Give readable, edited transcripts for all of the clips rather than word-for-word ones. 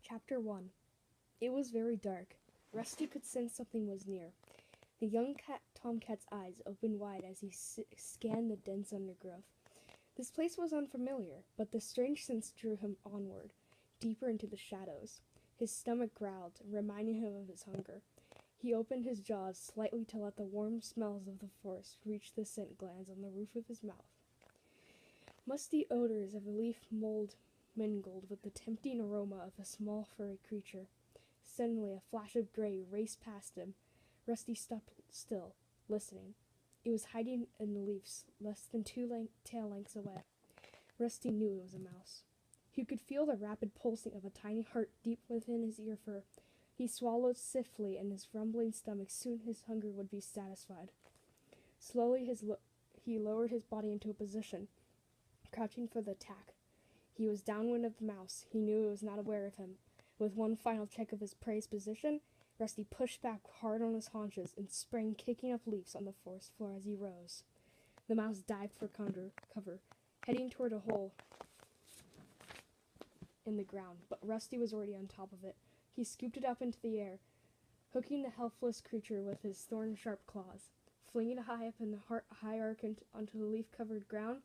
Chapter 1. It was very dark. Rusty could sense something was near. The young tomcat's eyes opened wide as he scanned the dense undergrowth. This place was unfamiliar, but the strange sense drew him onward, deeper into the shadows. His stomach growled, reminding him of his hunger. He opened his jaws slightly to let the warm smells of the forest reach the scent glands on the roof of his mouth. Musty odors of leaf mold mingled with the tempting aroma of a small furry creature. Suddenly a flash of gray raced past him. Rusty stopped still, listening. It was hiding in the leaves, less than tail lengths away. Rusty knew it was a mouse. He could feel the rapid pulsing of a tiny heart deep within his ear fur. He swallowed stiffly in his rumbling stomach. Soon his hunger would be satisfied. Slowly he lowered his body into a position, crouching for the attack. He was downwind of the mouse. He knew it was not aware of him. With one final check of his prey's position, Rusty pushed back hard on his haunches and sprang, kicking up leaves on the forest floor as he rose. The mouse dived for cover, heading toward a hole in the ground, but Rusty was already on top of it. He scooped it up into the air, hooking the helpless creature with his thorn-sharp claws. Flinging it high up in the high arc onto the leaf-covered ground,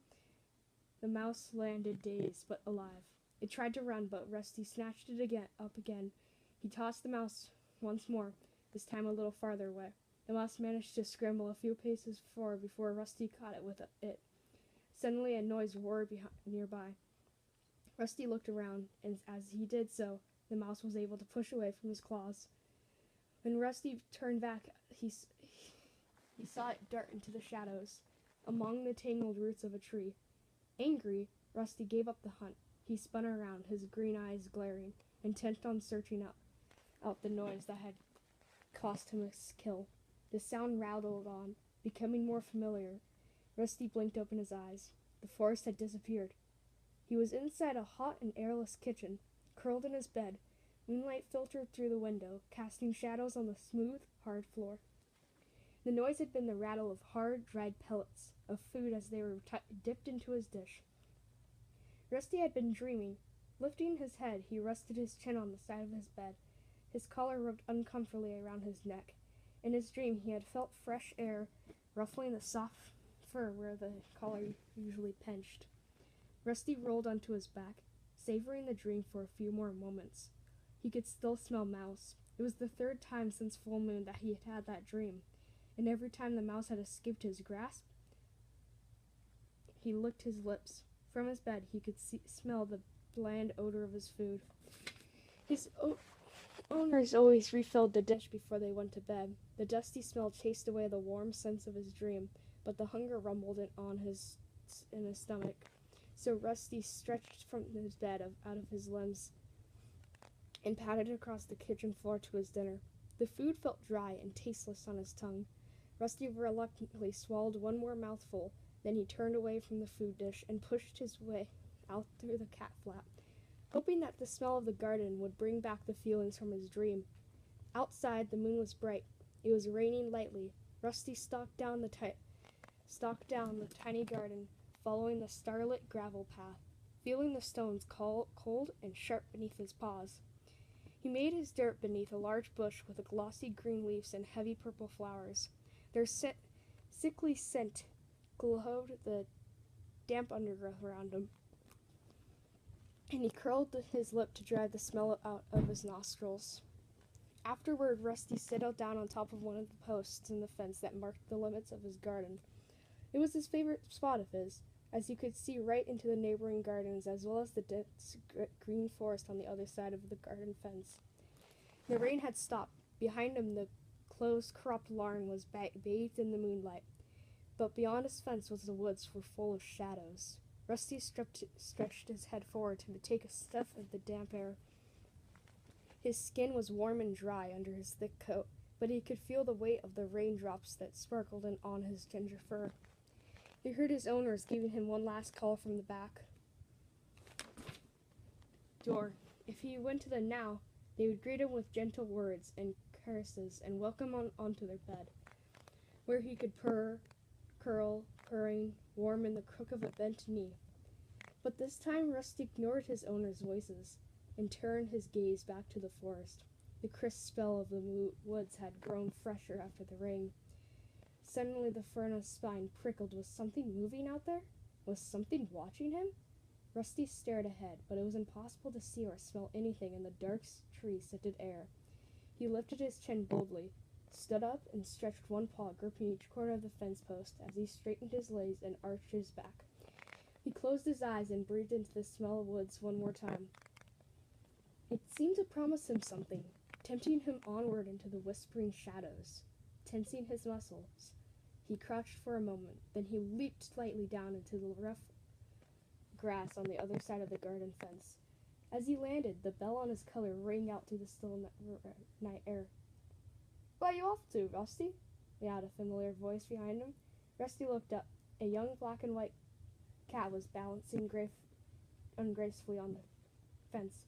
the mouse landed dazed but alive. It tried to run, but Rusty snatched it up again. He tossed the mouse once more, this time a little farther away. The mouse managed to scramble a few paces forward before Rusty caught it with it. Suddenly a noise roared nearby. Rusty looked around, and as he did so, the mouse was able to push away from his claws. When Rusty turned back, he saw it dart into the shadows, among the tangled roots of a tree. Angry, Rusty gave up the hunt. He spun around, his green eyes glaring, intent on searching out the noise that had cost him a kill. The sound rattled on, becoming more familiar. Rusty blinked open his eyes. The forest had disappeared. He was inside a hot and airless kitchen, curled in his bed. Moonlight filtered through the window, casting shadows on the smooth, hard floor. The noise had been the rattle of hard, dried pellets of food as they were dipped into his dish. Rusty had been dreaming. Lifting his head, he rested his chin on the side of his bed. His collar rubbed uncomfortably around his neck. In his dream, he had felt fresh air ruffling the soft fur where the collar usually pinched. Rusty rolled onto his back, savoring the dream for a few more moments. He could still smell mouse. It was the third time since full moon that he had had that dream, and every time the mouse had escaped his grasp, he licked his lips. From his bed, he could smell the bland odor of his food. His owners always refilled the dish before they went to bed. The dusty smell chased away the warm sense of his dream, but the hunger rumbled in his stomach. So Rusty stretched from his bed out of his limbs and padded across the kitchen floor to his dinner. The food felt dry and tasteless on his tongue. Rusty reluctantly swallowed one more mouthful. Then he turned away from the food dish and pushed his way out through the cat flap, hoping that the smell of the garden would bring back the feelings from his dream. Outside, the moon was bright. It was raining lightly. Rusty stalked down the tiny garden, following the starlit gravel path, feeling the stones cold and sharp beneath his paws. He made his dirt beneath a large bush with glossy green leaves and heavy purple flowers. Their sickly scent glowed the damp undergrowth around him, and he curled his lip to drive the smell out of his nostrils. Afterward, Rusty settled down on top of one of the posts in the fence that marked the limits of his garden. It was his favorite spot of his, as he could see right into the neighboring gardens as well as the dense green forest on the other side of the garden fence. The rain had stopped. Behind him, the close-cropped lawn was bathed in the moonlight, but beyond his fence the woods were full of shadows. Rusty stretched his head forward to take a sniff of the damp air. His skin was warm and dry under his thick coat, but he could feel the weight of the raindrops that sparkled on his ginger fur. He heard his owners giving him one last call from the back door. If he went to them now, they would greet him with gentle words and caresses and welcome him onto their bed, where he could purring, warm in the crook of a bent knee. But this time Rusty ignored his owner's voices. and turned his gaze back to the forest. The crisp smell of the woods had grown fresher after the rain. Suddenly the furnace spine prickled. Was something moving out there? Was something watching him? Rusty stared ahead, but it was impossible to see or smell anything in the dark tree-scented air. He lifted his chin boldly, stood up, and stretched one paw, gripping each corner of the fence post as he straightened his legs and arched his back. He closed his eyes and breathed into the smell of woods one more time. It seemed to promise him something, tempting him onward into the whispering shadows. Tensing his muscles, he crouched for a moment, then he leaped lightly down into the rough grass on the other side of the garden fence. As he landed, the bell on his collar rang out through the still night air. "Where you off to, Rusty?" meowed a familiar voice behind him. Rusty looked up. A young black and white cat was balancing ungracefully on the fence.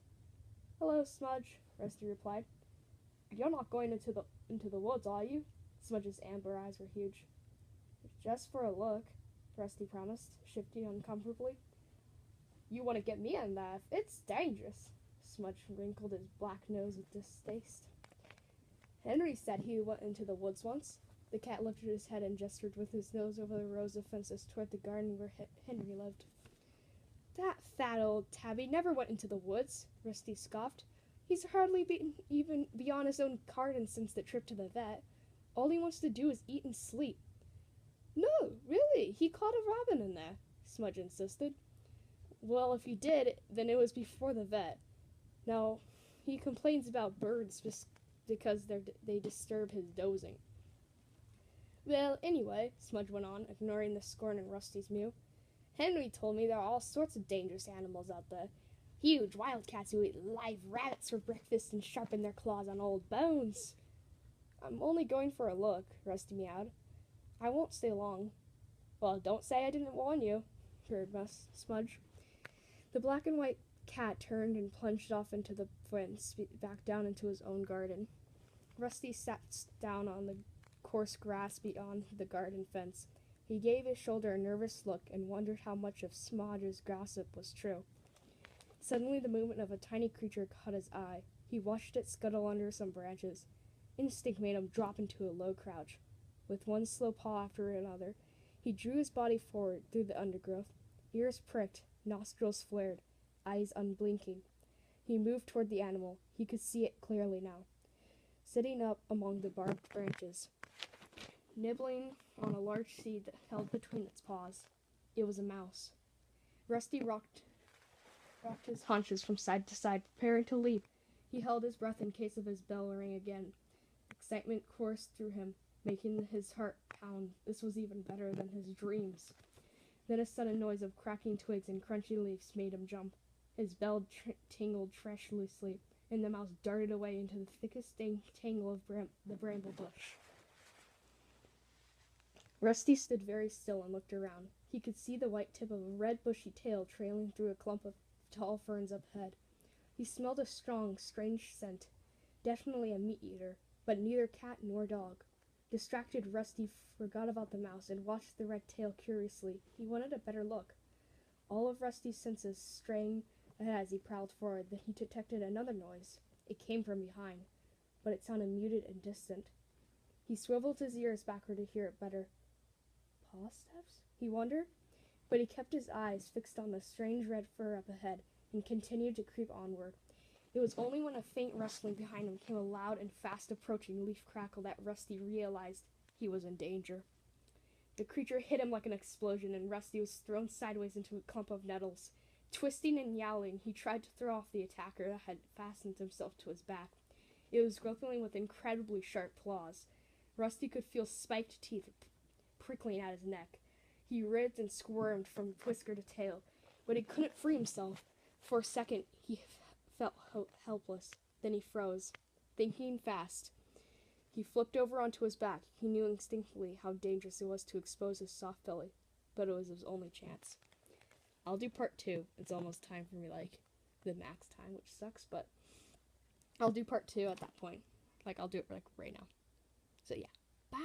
"Hello, Smudge," Rusty replied. "You're not going into the woods, are you?" Smudge's amber eyes were huge. "Just for a look," Rusty promised, shifting uncomfortably. "You want to get me in that? It's dangerous." Smudge wrinkled his black nose with distaste. "Henry said he went into the woods once." The cat lifted his head and gestured with his nose over the rows of fences toward the garden where Henry lived. "That fat old tabby never went into the woods," Rusty scoffed. "He's hardly even beyond his own garden since the trip to the vet. All he wants to do is eat and sleep." "No, really, he caught a robin in there," Smudge insisted. "Well, if he did, then it was before the vet. Now, he complains about birds because they disturb his dozing." "Well, anyway," Smudge went on, ignoring the scorn in Rusty's mew, "Henry told me there are all sorts of dangerous animals out there. Huge wildcats who eat live rabbits for breakfast and sharpen their claws on old bones." "I'm only going for a look," Rusty meowed. "I won't stay long." "Well, don't say I didn't warn you," purred Smudge. The black and white cat turned and plunged off into the fence, back down into his own garden. Rusty sat down on the coarse grass beyond the garden fence. He gave his shoulder a nervous look and wondered how much of Smudge's gossip was true. Suddenly the movement of a tiny creature caught his eye. He watched it scuttle under some branches. Instinct made him drop into a low crouch. With one slow paw after another, he drew his body forward through the undergrowth. Ears pricked, nostrils flared, eyes unblinking. He moved toward the animal. He could see it clearly now, sitting up among the barbed branches, nibbling on a large seed that held between its paws. It was a mouse. Rusty rocked his haunches from side to side, preparing to leap. He held his breath in case of his bell ring again. Excitement coursed through him, making his heart pound. This was even better than his dreams. Then a sudden noise of cracking twigs and crunchy leaves made him jump. His bell tingled tremulously, and the mouse darted away into the thickest tangle of the bramble bush. Rusty stood very still and looked around. He could see the white tip of a red bushy tail trailing through a clump of tall ferns up ahead. He smelled a strong, strange scent. Definitely a meat-eater, but neither cat nor dog. Distracted, Rusty forgot about the mouse and watched the red tail curiously. He wanted a better look. All of Rusty's senses straying ahead as he prowled forward. Then he detected another noise. It came from behind, but it sounded muted and distant. He swiveled his ears backward to hear it better. Paw steps? He wondered, but he kept his eyes fixed on the strange red fur up ahead and continued to creep onward. It was only when a faint rustling behind him came a loud and fast-approaching leaf crackle that Rusty realized he was in danger. The creature hit him like an explosion, and Rusty was thrown sideways into a clump of nettles. Twisting and yowling, he tried to throw off the attacker that had fastened himself to his back. It was grappling with incredibly sharp claws. Rusty could feel spiked teeth prickling at his neck. He writhed and squirmed from whisker to tail, but he couldn't free himself. For a second, he felt helpless. Then he froze, thinking fast. He flipped over onto his back. He knew instinctively how dangerous it was to expose his soft belly, but it was his only chance. I'll do part 2. It's almost time for me, the max time, which sucks, but I'll do part 2 at that point. I'll do it, right now. So, yeah. Bye!